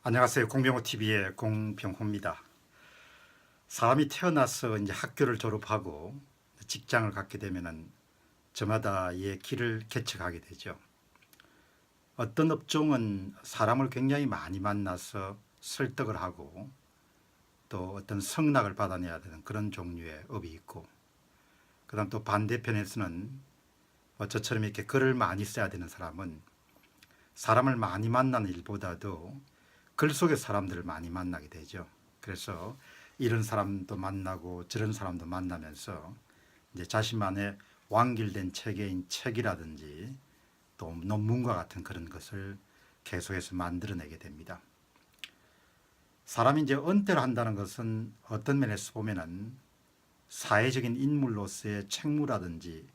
안녕하세요. 공병호TV의 공병호입니다. 사람이 태어나서 이제 학교를 졸업하고 직장을 갖게 되면은 저마다의 길을 개척하게 되죠. 어떤 업종은 사람을 굉장히 많이 만나서 설득을 하고 또 어떤 성락을 받아내야 되는 그런 종류의 업이 있고, 그다음 또 반대편에서는 저처럼 이렇게 글을 많이 써야 되는 사람은 사람을 많이 만나는 일보다도 글 속의 사람들을 많이 만나게 되죠. 그래서 이런 사람도 만나고 저런 사람도 만나면서 이제 자신만의 완결된 체계인 책이라든지 또 논문과 같은 그런 것을 계속해서 만들어내게 됩니다. 사람이 이제 은퇴를 한다는 것은 어떤 면에서 보면은 사회적인 인물로서의 책무라든지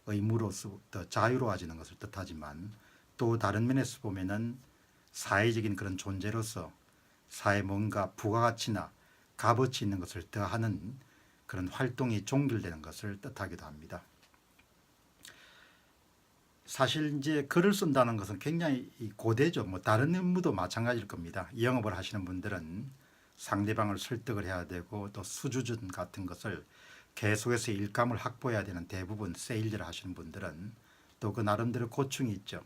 의무로서 더 자유로워지는 것을 뜻하지만, 또 다른 면에서 보면은 사회적인 그런 존재로서 사회에 뭔가 부가가치나 값어치 있는 것을 더하는 그런 활동이 종결되는 것을 뜻하기도 합니다. 사실 이제 글을 쓴다는 것은 굉장히 고되죠. 다른 업무도 마찬가지일 겁니다. 영업을 하시는 분들은 상대방을 설득을 해야 되고 또 수주전 같은 것을 계속해서 일감을 확보해야 되는, 대부분 세일즈를 하시는 분들은 또 그 나름대로 고충이 있죠.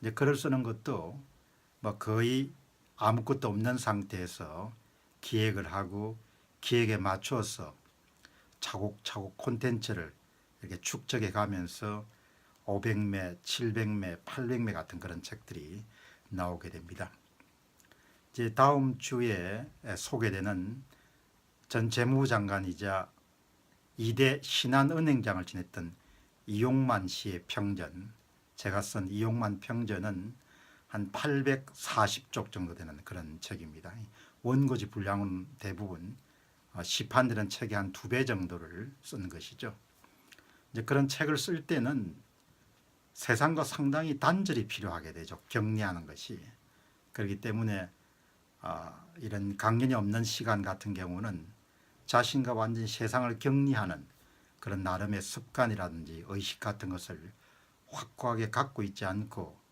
이제 글을 쓰는 것도 거의 아무것도 없는 상태에서 기획을 하고 기획에 맞추어서 차곡차곡 콘텐츠를 이렇게 축적해 가면서 500매, 700매, 800매 같은 그런 책들이 나오게 됩니다. 이제 다음 주에 소개되는 전 재무장관이자 2대 신한은행장을 지냈던 이용만 씨의 평전, 제가 쓴 이용만 평전은 한 840쪽 정도 되는 그런 책입니다. 원고지 분량은 대부분 시판되는 책의 한 2배 정도를 쓴 것이죠. 이제 그런 책을 쓸 때는 세상과 상당히 단절이 필요하게 되죠. 격리하는 것이. 그렇기 때문에 이런 강연이 없는 시간 같은 경우는 자신과 완전히 세상을 격리하는 그런 나름의 습관이라든지 의식 같은 것을 확고하게 갖고 있지 않고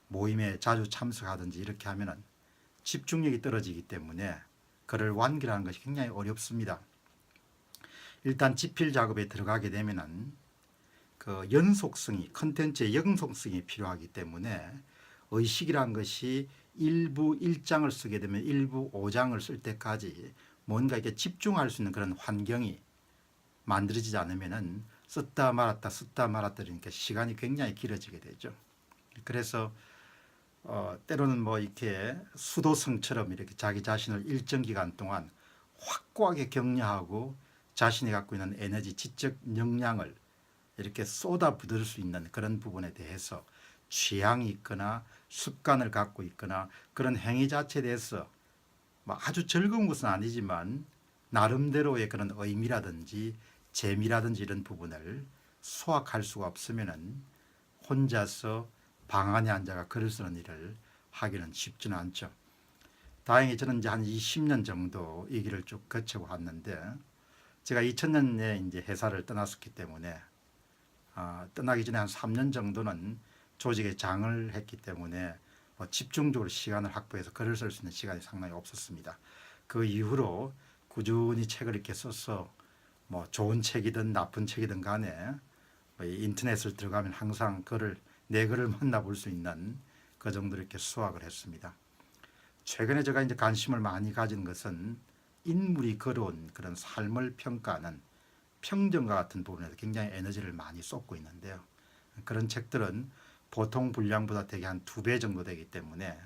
모임에 자주 참석하든지 이렇게 하면은 집중력이 떨어지기 때문에 글을 완결하는 것이 굉장히 어렵습니다. 일단 집필 작업에 들어가게 되면은 그 연속성이, 컨텐츠의 연속성이 필요하기 때문에 의식이란 것이 일부 1장을 쓰게 되면 일부 5장을 쓸 때까지 뭔가 이렇게 집중할 수 있는 그런 환경이 만들어지지 않으면은 썼다 말았다 썼다 말았다 이러니까 시간이 굉장히 길어지게 되죠. 그래서 때로는 이렇게 수도성처럼 이렇게 자기 자신을 일정 기간 동안 확고하게 격려하고 자신이 갖고 있는 에너지, 지적 역량을 이렇게 쏟아부을 수 있는 그런 부분에 대해서 취향이 있거나 습관을 갖고 있거나 그런 행위 자체에 대해서 아주 즐거운 것은 아니지만 나름대로의 그런 의미라든지 재미라든지 이런 부분을 수확할 수가 없으면은 혼자서 방 안에 앉아가 글을 쓰는 일을 하기는 쉽지는 않죠. 다행히 저는 이제 한 20년 정도 이 길을 쭉 거쳐왔는데, 제가 2000년에 이제 회사를 떠났었기 때문에 떠나기 전에 한 3년 정도는 조직에 장을 했기 때문에 집중적으로 시간을 확보해서 글을 쓸 수 있는 시간이 상당히 없었습니다. 그 이후로 꾸준히 책을 이렇게 써서 좋은 책이든 나쁜 책이든 간에 인터넷을 들어가면 항상 내 글을 만나볼 수 있는 그 정도로 이렇게 수확을 했습니다. 최근에 제가 이제 관심을 많이 가진 것은 인물이 걸어온 그런 삶을 평가하는 평전과 같은 부분에서 굉장히 에너지를 많이 쏟고 있는데요. 그런 책들은 보통 분량보다 대개 한 2배 정도 되기 때문에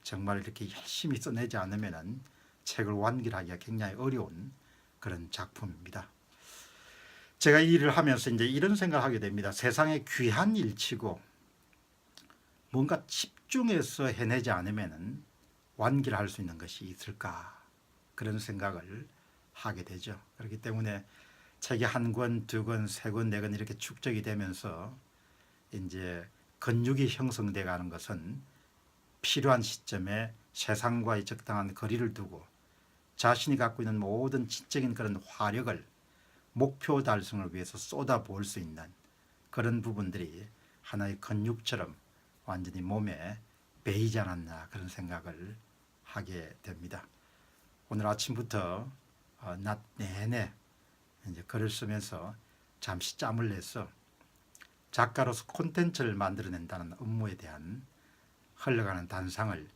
정말 이렇게 열심히 써내지 않으면 책을 완결하기가 굉장히 어려운 그런 작품입니다. 제가 이 일을 하면서 이제 이런 생각을 하게 됩니다. 세상에 귀한 일치고 뭔가 집중해서 해내지 않으면 완결할 수 있는 것이 있을까, 그런 생각을 하게 되죠. 그렇기 때문에 책이 1권, 2권, 3권, 4권 이렇게 축적이 되면서 이제 근육이 형성돼 가는 것은 필요한 시점에 세상과의 적당한 거리를 두고 자신이 갖고 있는 모든 지적인 그런 화력을 목표 달성을 위해서 쏟아부을 수 있는 그런 부분들이 하나의 근육처럼 완전히 몸에 배이지 않았나, 그런 생각을 하게 됩니다. 오늘 아침부터 낮 내내 이제 글을 쓰면서 잠시 짬을 내서 작가로서 콘텐츠를 만들어낸다는 업무에 대한 흘러가는 단상을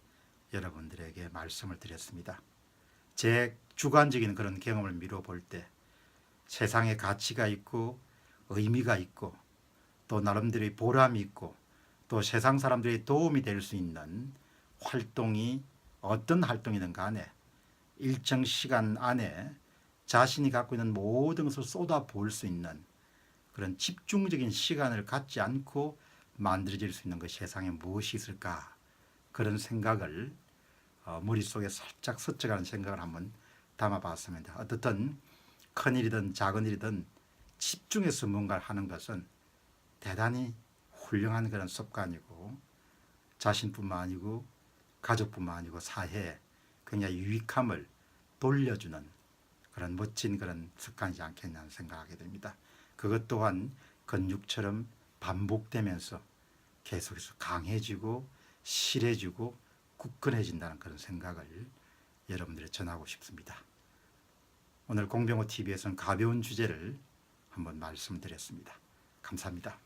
여러분들에게 말씀을 드렸습니다. 제 주관적인 그런 경험을 미뤄 볼 때 세상에 가치가 있고 의미가 있고 또 나름대로의 보람이 있고 또 세상 사람들의 도움이 될 수 있는 활동이 어떤 활동이든 간에 일정 시간 안에 자신이 갖고 있는 모든 것을 쏟아부을 수 있는 그런 집중적인 시간을 갖지 않고 만들어질 수 있는 그 세상에 무엇이 있을까, 그런 생각을 머릿속에 살짝 스쳐가는 생각을 한번 담아봤습니다. 어떻든 큰일이든 작은 일이든 집중해서 뭔가를 하는 것은 대단히 훌륭한 그런 습관이고 자신뿐만 아니고 가족뿐만 아니고 사회에 굉장히 유익함을 돌려주는 그런 멋진 그런 습관이지 않겠냐는 생각하게 됩니다. 그것 또한 근육처럼 반복되면서 계속해서 강해지고 실해지고 굳건해진다는 그런 생각을 여러분들에 전하고 싶습니다. 오늘 공병호 TV에서는 가벼운 주제를 한번 말씀드렸습니다. 감사합니다.